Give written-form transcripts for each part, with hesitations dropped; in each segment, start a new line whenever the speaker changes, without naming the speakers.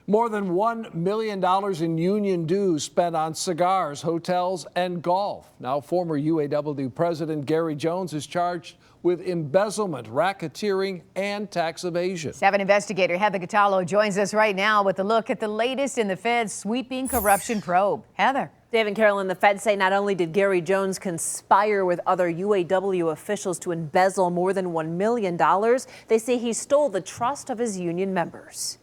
More than $1 million in union dues spent on cigars, hotels, and golf. Now, former UAW President Gary Jones is charged with embezzlement, racketeering, and tax evasion.
7 investigator Heather Catallo joins us right now with a look at the latest in the Fed's sweeping corruption probe. Heather.
Dave and Carolyn, the Fed say not only did Gary Jones conspire with other UAW officials to embezzle more than $1 million, they say he stole the trust of his union members.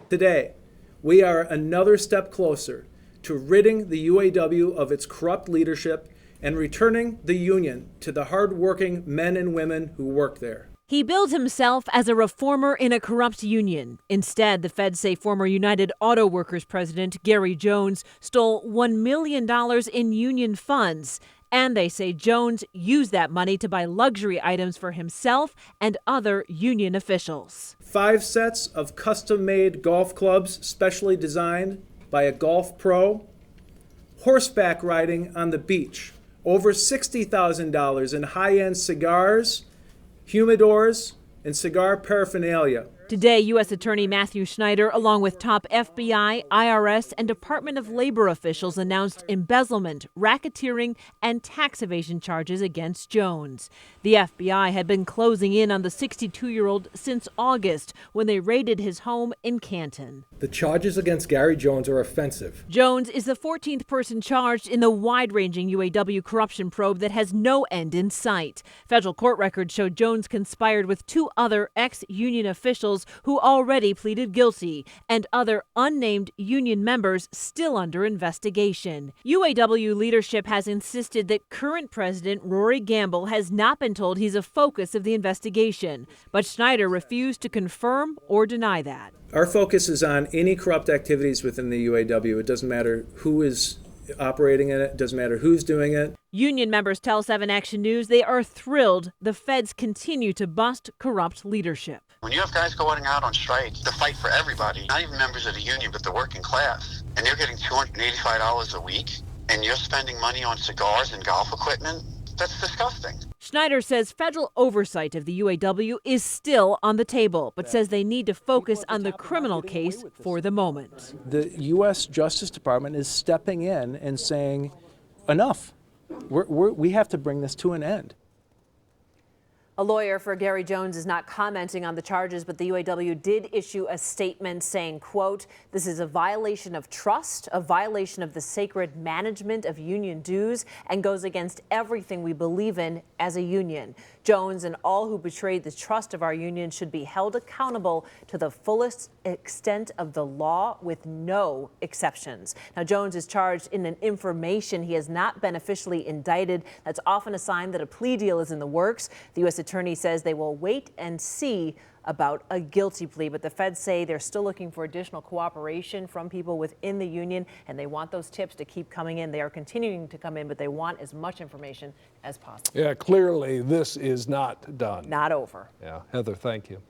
Today, we are another step closer to ridding the UAW of its corrupt leadership and returning the union to the hard-working men and women who work there.
He billed himself as a reformer in a corrupt union. Instead, the Feds say former United Auto Workers president Gary Jones stole $1 million in union funds. And they say Jones used that money to buy luxury items for himself and other union officials.
5 sets of custom-made golf clubs specially designed by a golf pro, horseback riding on the beach, over $60,000 in high-end cigars, humidors, and cigar paraphernalia.
Today, U.S. Attorney Matthew Schneider, along with top FBI, IRS, and Department of Labor officials, announced embezzlement, racketeering, and tax evasion charges against Jones. The FBI had been closing in on the 62-year-old since August when they raided his home in Canton.
The charges against Gary Jones are offensive.
Jones is the 14th person charged in the wide-ranging UAW corruption probe that has no end in sight. Federal court records show Jones conspired with 2 other ex-union officials who already pleaded guilty, and other unnamed union members still under investigation. UAW leadership has insisted that current President Rory Gamble has not been told he's a focus of the investigation, but Schneider refused to confirm or deny that.
Our focus is on any corrupt activities within the UAW. It doesn't matter who is operating in it. It doesn't matter who's doing it.
Union members tell 7 Action News they are thrilled the feds continue to bust corrupt leadership.
When you have guys going out on strike to fight for everybody, not even members of the union, but the working class, and they're getting $285 a week, and you're spending money on cigars and golf equipment, that's disgusting.
Schneider says federal oversight of the UAW is still on the table, but says they need to focus on the criminal case for the moment.
The U.S. Justice Department is stepping in and saying, enough. We have to bring this to an end.
A lawyer for Gary Jones is not commenting on the charges, but the UAW did issue a statement saying, quote, "This is a violation of trust, a violation of the sacred management of union dues, and goes against everything we believe in as a union. Jones and all who betrayed the trust of our union should be held accountable to the fullest extent of the law with no exceptions." Now, Jones is charged in an information. He has not been officially indicted. That's often a sign that a plea deal is in the works. The U.S. Attorney says they will wait and see about a guilty plea, but the feds say they're still looking for additional cooperation from people within the union, and they want those tips to keep coming in. They are continuing to come in, but they want as much information as possible.
Yeah, clearly this is not done.
Not over.
Yeah, Heather, thank you.